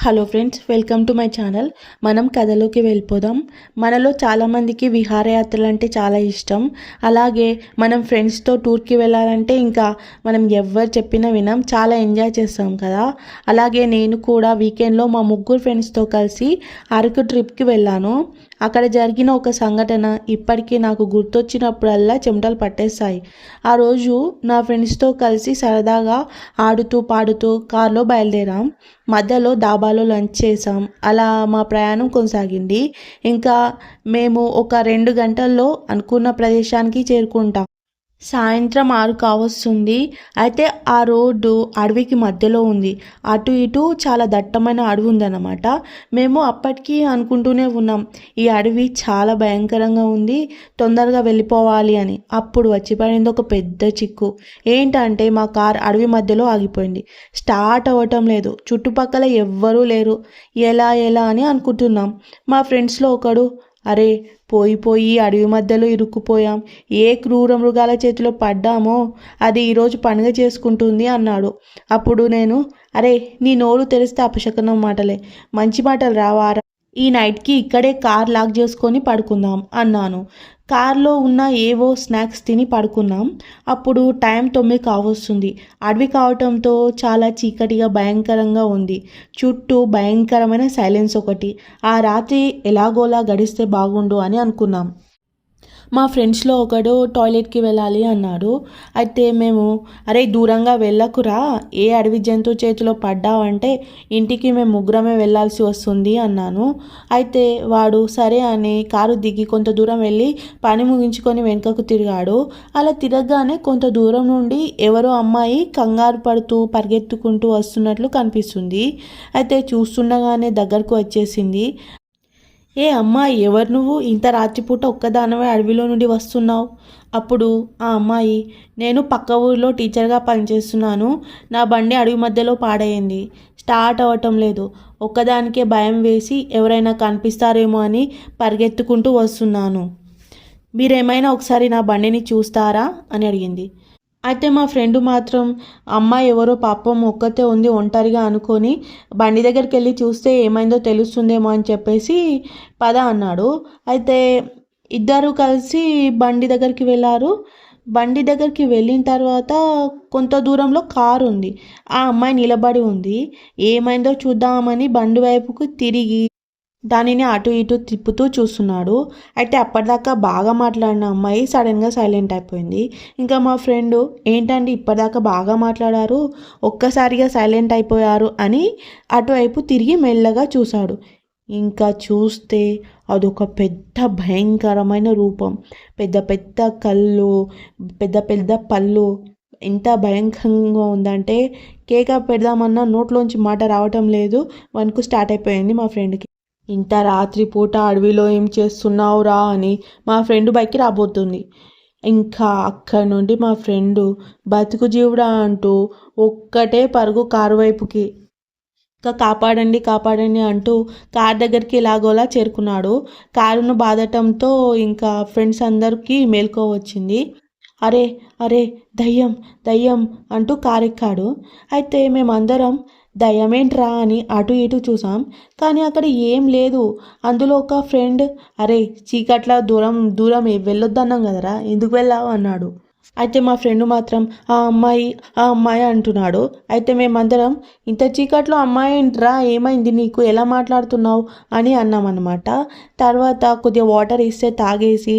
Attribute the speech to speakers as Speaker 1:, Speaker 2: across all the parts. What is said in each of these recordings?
Speaker 1: Hello friends, welcome to my channel. మనం కథలోకి వెళ్ళిపోదాం. మనలో చాలామందికి విహారయాత్రలు అంటే చాలా ఇష్టం. అలాగే మనం ఫ్రెండ్స్తో టూర్కి వెళ్ళాలంటే ఇంకా మనం ఎవరు చెప్పినా వినాం, చాలా ఎంజాయ్ చేస్తాం కదా. అలాగే నేను కూడా వీకెండ్లో మా ముగ్గురు ఫ్రెండ్స్తో కలిసి అరకు ట్రిప్కి వెళ్ళాను. అక్కడ జరిగిన ఒక సంఘటన ఇప్పటికీ నాకు గుర్తొచ్చినప్పుడల్లా చెమటలు పట్టేస్తాయి. ఆ రోజు నా ఫ్రెండ్స్తో కలిసి సరదాగా ఆడుతూ పాడుతూ కారులో బయలుదేరాం. మధ్యలో డాబాలో లంచ్ చేసాం. అలా మా ప్రయాణం కొనసాగింది. ఇంకా మేము ఒక 2 గంటల్లో అనుకున్న ప్రదేశానికి చేరుకుంటాం. సాయంత్రం 6 కావస్తుంది. అయితే ఆ రోడ్డు అడవికి మధ్యలో ఉంది. అటు ఇటు చాలా దట్టమైన అడవి ఉందన్నమాట. మేము అప్పటికి అనుకుంటూనే ఉన్నాం, ఈ అడవి చాలా భయంకరంగా ఉంది, తొందరగా వెళ్ళిపోవాలి అని. అప్పుడు వచ్చి పడింది ఒక పెద్ద చిక్కు. ఏంటంటే మా కార్ అడవి మధ్యలో ఆగిపోయింది. స్టార్ట్ అవ్వటం లేదు. చుట్టుపక్కల ఎవ్వరూ లేరు. ఎలా ఎలా అని అనుకుంటున్నాం. మా ఫ్రెండ్స్లో ఒకడు, అరే పోయి అడవి మధ్యలో ఇరుక్కుపోయాం, ఏ క్రూర మృగాల చేతిలో పడ్డామో అది ఈరోజు పండుగ చేసుకుంటుంది అన్నాడు. అప్పుడు నేను, అరే నీ నోరు తెరిస్తే అపశకనం మాటలే, మంచి మాటలు రావారా, ఈ నైట్కి ఇక్కడే కార్ లాక్ చేసుకొని పడుకుందాం అన్నాను. కార్లో ఉన్న ఏవో స్నాక్స్ తిని పడుకున్నాం. అప్పుడు టైం 9 కావస్తుంది. అడవి కావటంతో చాలా చీకటిగా భయంకరంగా ఉంది. చుట్టూ భయంకరమైన సైలెన్స్ ఒకటి. ఆ రాత్రి ఎలాగోలా గడిస్తే బాగుండు అని అనుకున్నాం. మా ఫ్రెండ్స్లో ఒకడు టాయిలెట్కి వెళ్ళాలి అన్నాడు. అయితే మేము, అరే దూరంగా వెళ్ళకురా, ఏ అడవి జంతువు చేతిలో పడ్డావంటే ఇంటికి మేము ముగ్గురమే వెళ్ళాల్సి వస్తుంది అన్నాను. అయితే వాడు సరే అని కారు దిగి కొంత దూరం వెళ్ళి పని ముగించుకొని వెనుకకు తిరిగాడు. అలా తిరగగానే కొంత దూరం నుండి ఎవరో అమ్మాయి కంగారు పడుతూ పరిగెత్తుకుంటూ వస్తున్నట్లు కనిపిస్తుంది. అయితే చూస్తుండగానే దగ్గరకు వచ్చేసింది. ఏ అమ్మాయి, ఎవరు నువ్వు, ఇంత రాత్రిపూట ఒక్కదానవే అడవిలో నుండి వస్తున్నావు? అప్పుడు ఆ అమ్మాయి, నేను పక్క ఊరిలో టీచర్గా పనిచేస్తున్నాను, నా బండి అడవి మధ్యలో పాడైంది, స్టార్ట్ అవ్వటం లేదు, ఒక్కదానికే భయం వేసి ఎవరైనా కనిపిస్తారేమో అని పరిగెత్తుకుంటూ వస్తున్నాను, మీరేమైనా ఒకసారి నా బండిని చూస్తారా అని అడిగింది. అయితే మా ఫ్రెండ్ మాత్రం, అమ్మాయి ఎవరో పాపం ఒక్కతే ఉంది ఒంటరిగా అనుకొని బండి దగ్గరికి వెళ్ళి చూస్తే ఏమైందో తెలుస్తుందేమో అని చెప్పేసి పద అన్నాడు. అయితే ఇద్దరు కలిసి బండి దగ్గరికి వెళ్ళారు. బండి దగ్గరికి వెళ్ళిన తర్వాత కొంత దూరంలో కారు ఉంది. ఆ అమ్మాయి నిలబడి ఉంది. ఏమైందో చూద్దామని బండి వైపుకు తిరిగి దానిని అటు ఇటు తిప్పుతూ చూస్తున్నాడు. అయితే అప్పటిదాకా బాగా మాట్లాడిన అమ్మాయి సడన్గా సైలెంట్ అయిపోయింది. ఇంకా మా ఫ్రెండ్, ఏంటండి ఇప్పటిదాకా బాగా మాట్లాడారు, ఒక్కసారిగా సైలెంట్ అయిపోయారు అని అటువైపు తిరిగి మెల్లగా చూశాడు. ఇంకా చూస్తే అదొక పెద్ద భయంకరమైన రూపం. పెద్ద పెద్ద కళ్ళు, పెద్ద పెద్ద పళ్ళు. ఎంత భయంకరంగా ఉందంటే కేక పెడదామన్నా నోట్లోంచి మాట రావటం లేదు. వణుకు స్టార్ట్ అయిపోయింది మా ఫ్రెండ్కి. ఇంత రాత్రిపూట అడవిలో ఏం చేస్తున్నావురా అని మా ఫ్రెండ్ బైక్కి రాబోతుంది. ఇంకా అక్కడి నుండి మా ఫ్రెండు బతుకు జీవుడా అంటూ ఒక్కటే పరుగు కారు వైపుకి. ఇంకా కాపాడండి కాపాడండి అంటూ కార్ దగ్గరికి ఎలాగోలా చేరుకున్నాడు. కారును బాదటంతో ఇంకా ఫ్రెండ్స్ అందరికీ మేల్కో వచ్చింది. అరే అరే దయ్యం దయ్యం అంటూ కారెక్కాడు. అయితే మేమందరం దయ్యమేంట్రా అని అటు ఇటు చూసాం, కానీ అక్కడ ఏం లేదు. అందులో ఒక ఫ్రెండ్, అరే చీకట్ల దూరం దూరం వెళ్ళొద్దన్నాం కదరా, ఎందుకు వెళ్ళావు అన్నాడు. అయితే మా ఫ్రెండ్ మాత్రం ఆ అమ్మాయి అంటున్నాడు. అయితే మేమందరం, ఇంత చీకట్లో అమ్మాయి ఏంట్రా, ఏమైంది నీకు, ఎలా మాట్లాడుతున్నావు అని అన్నామన్నమాట. తర్వాత కొద్దిగా వాటర్ ఇస్తే తాగేసి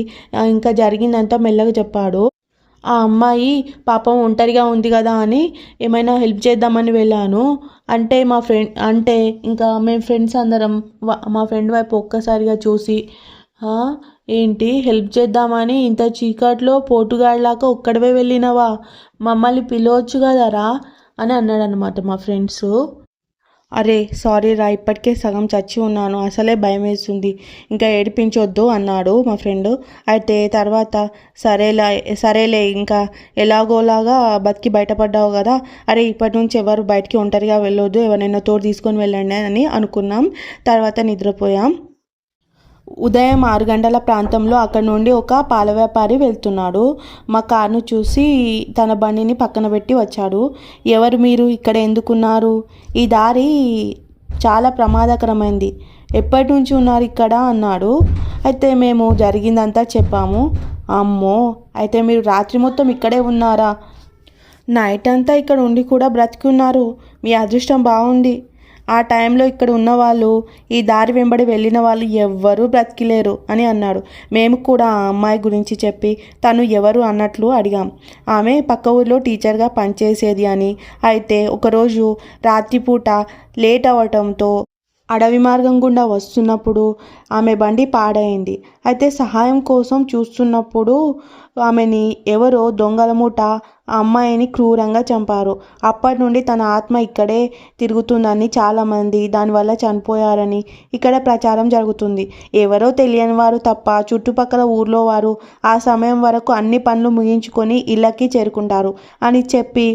Speaker 1: ఇంకా జరిగిందంతా మెల్లగా చెప్పాడు. ఆ అమ్మాయి పాపం ఒంటరిగా ఉంది కదా అని ఏమైనా హెల్ప్ చేద్దామని వెళ్ళాను అంటే ఇంకా మేము ఫ్రెండ్స్ అందరం మా ఫ్రెండ్ వైపు ఒక్కసారిగా చూసి, ఏంటి హెల్ప్ చేద్దామని ఇంత చీకట్లో పోటుగాడిలాగా ఒక్కడవే వెళ్ళినవా, మమ్మల్ని పిలవచ్చు కదరా అని అన్నాడనమాట మా ఫ్రెండ్స్. అరే సారీ రా, ఇప్పటికే సగం చచ్చి ఉన్నాను, అసలే భయం వేస్తుంది, ఇంకా ఏడిపించొద్దు అన్నాడు మా ఫ్రెండ్. అయితే తర్వాత సరేలే ఇంకా ఎలాగోలాగా బతికి బయటపడ్డావు కదా, అరే ఇప్పటి నుంచి ఎవరు బయటికి ఒంటరిగా వెళ్ళొద్దు, ఎవరైనా తోడు తీసుకొని వెళ్ళండి అని అనుకున్నాం. తర్వాత నిద్రపోయాం. ఉదయం 6 గంటల ప్రాంతంలో అక్కడ నుండి ఒక పాల వ్యాపారి వెళ్తున్నాడు. మా కార్ను చూసి తన బండిని పక్కన పెట్టి వచ్చాడు. ఎవరు మీరు, ఇక్కడ ఎందుకున్నారు, ఈ దారి చాలా ప్రమాదకరమైంది. ఎప్పటి నుంచి ఉన్నారు ఇక్కడ అన్నాడు. అయితే మేము జరిగిందంతా చెప్పాము. అమ్మో, అయితే మీరు రాత్రి మొత్తం ఇక్కడే ఉన్నారా? నైట్ అంతా ఇక్కడ ఉండి కూడా బ్రతికి ఉన్నారు. మీ అదృష్టం బాగుంది. ఆ టైంలో ఇక్కడ ఉన్నవాళ్ళు, ఈ దారి వెంబడి వెళ్ళిన వాళ్ళు ఎవ్వరూ బ్రతికిలేరు అని అన్నాడు. మేము కూడా ఆ అమ్మాయి గురించి చెప్పి తను ఎవరు అన్నట్లు అడిగాం. ఆమె పక్క ఊరిలో టీచర్గా పనిచేసేది అని. అయితే ఒకరోజు రాత్రిపూట లేట్ అవ్వటంతో అడవి మార్గం గుండా వస్తున్నప్పుడు ఆమె బండి పాడైంది. అయితే సహాయం కోసం చూస్తున్నప్పుడు ఆమెని ఎవరో దొంగల ముఠ ఆ అమ్మాయిని క్రూరంగా చంపారు. అప్పటి నుండి తన ఆత్మ ఇక్కడే తిరుగుతుందని చాలామంది దానివల్ల చనిపోయారని ఇక్కడ ప్రచారం జరుగుతుంది. ఎవరో తెలియని వారు తప్ప చుట్టుపక్కల ఊర్లో వారు ఆ సమయం వరకు అన్ని పనులు ముగించుకొని ఇళ్ళకి చేరుకుంటారు అని చెప్పి,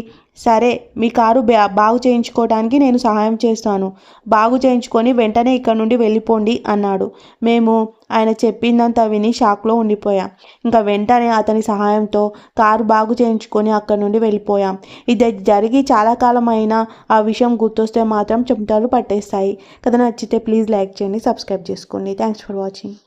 Speaker 1: సరే మీ కారు బాగు చేయించుకోవడానికి నేను సహాయం చేస్తాను, బాగు చేయించుకొని వెంటనే ఇక్కడ నుండి వెళ్ళిపోండి అన్నాడు. మేము ఆయన చెప్పిందంతా విని షాక్లో ఉండిపోయాం. ఇంకా వెంటనే అతని సహాయంతో కారు బాగు చేయించుకొని అక్కడ నుండి వెళ్ళిపోయాం. ఇది జరిగి చాలా కాలం అయినా ఆ విషయం గుర్తొస్తే మాత్రం చెమటలు పట్టేస్తాయి. కథ నచ్చితే ప్లీజ్ లైక్ చేయండి, సబ్స్క్రైబ్ చేసుకోండి. Thanks for watching.